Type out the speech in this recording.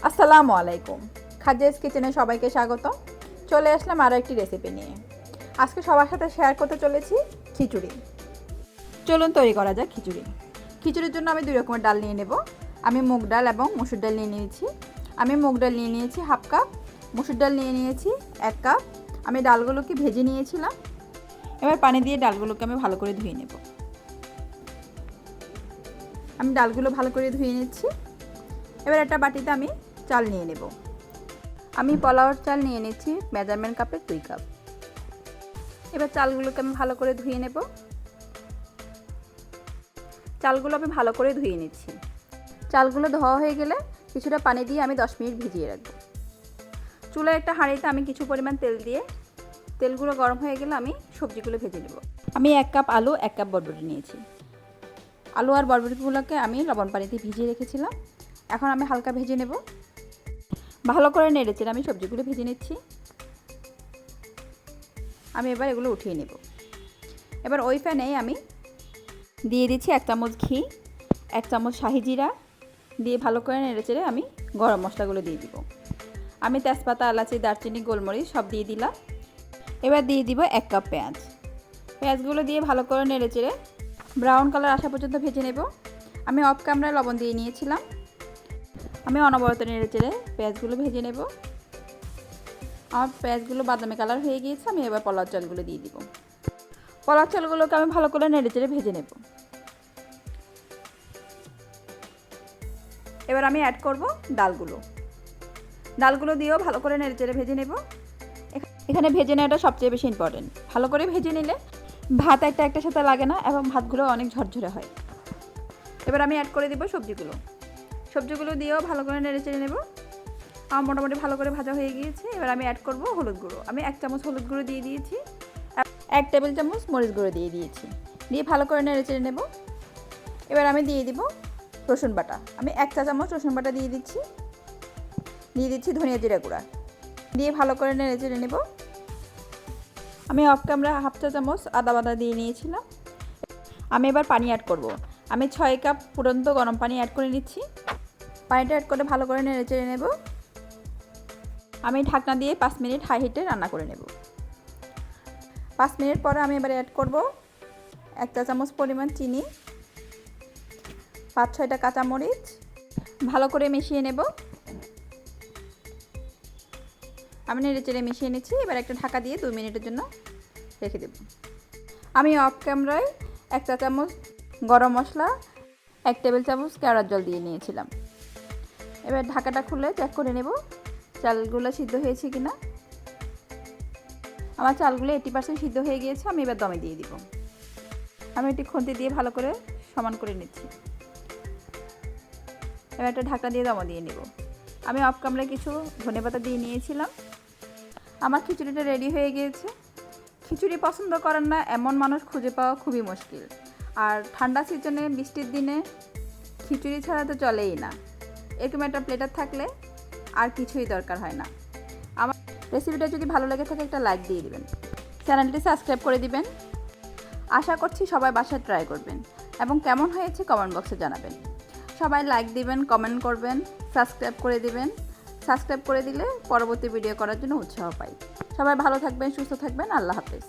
আসসালামু আলাইকুম। খাদিজাস কিচেনে সবাইকে স্বাগত। চলে আসলাম আরও একটি রেসিপি নিয়ে। আজকে সবার সাথে শেয়ার করতে চলেছি খিচুড়ি। চলুন তৈরি করা যাক খিচুড়ি। খিচুড়ির জন্য আমি 2 রকমের ডাল নিয়ে নেব। আমি মুগ ডাল এবং মসুর ডাল নিয়ে নিয়েছি। আমি মুগ ডাল নিয়ে নিয়েছি হাফ কাপ, মসুর ডাল নিয়ে নিয়েছি 1 কাপ। আমি ডালগুলোকে ভেজে নিয়েছিলাম। এবার পানি দিয়ে ডালগুলোকে আমি ভালো করে ধুয়ে নেব। আমি ডালগুলো ভালো করে ধুয়ে নিচ্ছি। এবার একটা বাটিতে আমি চাল নিয়ে নেব। আমি পোলাওর চাল নিয়ে নিচ্ছি মেজারমেন্ট কাপের 2 কাপ। এবার চালগুলোকে আমি ভালো করে ধুয়ে নেব। চালগুলো আমি ভালো করে ধুয়ে নিচ্ছি। চালগুলো ধোয়া হয়ে গেলে কিছুটা পানি দিয়ে আমি 10 মিনিট ভিজিয়ে রাখব। চুলায় একটা হাঁড়িতে আমি কিছু পরিমাণ তেল দিয়ে তেলগুলো গরম হয়ে গেলে আমি সবজিগুলো ভেজে নেব। আমি 1 কাপ আলু 1 কাপ বরবটি নিয়েছি। আলু আর বরবটিগুলোকে আমি লবণ পানিতে ভিজিয়ে রেখেছিলাম। এখন আমি হালকা ভেজে নেব। ভালো করে নেড়েচেড়ে আমি সবজিগুলো ভেজে নিচ্ছি। আমি এবার এগুলো উঠিয়ে নেব। এবার ওই প্যানে আমি দিয়ে দিচ্ছি 1 চামচ ঘি, 1 চামচ শাহি জিরা দিয়ে ভালো করে নেড়েচেড়ে আমি গরম মশলাগুলো দিয়ে দিব। আমি তেজপাতা, এলাচি, দারচিনি, গোলমরিচ সব দিয়ে দিলাম। এবার দিয়ে দিব 1 কাপ পেঁয়াজ। পেঁয়াজগুলো দিয়ে ভালো করে নেড়েচেড়ে ব্রাউন কালার আসা পর্যন্ত ভেজে নেব। আমি অফ ক্যামেরায় লবণ দিয়ে নিয়েছিলাম। আমি অনবরত নেড়েচেড়ে পেঁয়াজগুলো ভেজে নেব। আমার পেঁয়াজগুলো বাদামি কালার হয়ে গিয়েছে। আমি এবার পোলাও চালগুলো দিয়ে দিব। পোলাও চালগুলোকে আমি ভালো করে নেড়েচেড়ে ভেজে নেব। এবার আমি অ্যাড করব ডালগুলো। ডালগুলো দিয়েও ভালো করে নেড়েচেড়ে ভেজে নেব। এখানে ভেজে নেওয়াটা সবচেয়ে বেশি ইম্পর্টেন্ট। ভালো করে ভেজে নিলে ভাত একটার সাথে লাগে না এবং ভাতগুলো অনেক ঝরঝরে হয়। এবার আমি অ্যাড করে দিব সবজিগুলো দিয়েও ভালো করে নেড়েচেড়ে নেব। আমার মোটামুটি ভালো করে ভাজা হয়ে গিয়েছে। এবার আমি অ্যাড করব হলুদ গুঁড়ো। আমি 1 চামচ হলুদ গুঁড়ো দিয়ে দিয়েছি। 1 টেবিল চামচ মরিচ গুঁড়ো দিয়ে দিয়েছি। দিয়ে ভালো করে নেড়েচেড়ে নেব। এবার আমি দিয়ে দিব রসুন বাটা। আমি 1 চা চামচ রসুন বাটা দিয়ে দিচ্ছি ধনিয়া জিরা গুঁড়া দিয়ে ভালো করে নেড়েচেড়ে নেব। আমি অফ ক্যামেরা হাফ চা চামচ আদা বাটা দিয়ে নিয়েছিলাম। আমি এবার পানি অ্যাড করব। আমি 6 কাপ ফুটন্ত গরম পানি অ্যাড করে নিচ্ছি। পানিটা অ্যাড করে ভালো করে নেড়েচেড়ে নেব। আমি ঢাকনা দিয়ে 5 মিনিট হাই হিটে রান্না করে নেব। 5 মিনিট পরে আমি এবার অ্যাড করব 1 চা চামচ পরিমাণ চিনি, 5-6টা কাঁচামরিচ ভালো করে মিশিয়ে নেব। আমি নেড়েচেড়ে মিশিয়ে নিচ্ছি। এবার একটা ঢাকা দিয়ে 2 মিনিটের জন্য রেখে দেব। আমি অফ ক্যামেরায় 1 চা চামচ গরম মশলা, 1 টেবিল চামচ কেওড়ার জল দিয়ে নিয়েছিলাম। এবার ঢাকাটা খুলে চেক করে নেব চালগুলো সিদ্ধ হয়েছে কিনা। আমার চালগুলো 80% সিদ্ধ হয়ে গিয়েছে। আমি এবার দমে দিয়ে দিব। আমি একটি খুন্তি দিয়ে ভালো করে সমান করে নিচ্ছি। এবার একটা ঢাকা দিয়ে দমে দিয়ে নেব। আমি অফ ক্যামেরায় কিছু ধনেপাতা দিয়ে নিয়েছিলাম। আমার খিচুড়িটা রেডি হয়ে গিয়েছে। খিচুড়ি পছন্দ করেন না এমন মানুষ খুঁজে পাওয়া খুবই মুশকিল। আর ঠান্ডা সিজনে বৃষ্টির দিনে খিচুড়ি ছাড়া তো চলেই না। এরকম একটা প্লেটার থাকলে আর কিছুই দরকার হয় না। আমার রেসিপিটা যদি ভালো লেগে থাকে একটা লাইক দিয়ে দিবেন, চ্যানেলটি সাবস্ক্রাইব করে দিবেন। আশা করছি সবাই বাসায় ট্রাই করবেন এবং কেমন হয়েছে কমেন্ট বক্সে জানাবেন। সবাই লাইক দিবেন, কমেন্ট করবেন, সাবস্ক্রাইব করে দিবেন। সাবস্ক্রাইব করে দিলে পরবর্তী ভিডিও করার জন্য উৎসাহ পাই। সবাই ভালো থাকবেন, সুস্থ থাকবেন। আল্লাহ হাফেজ।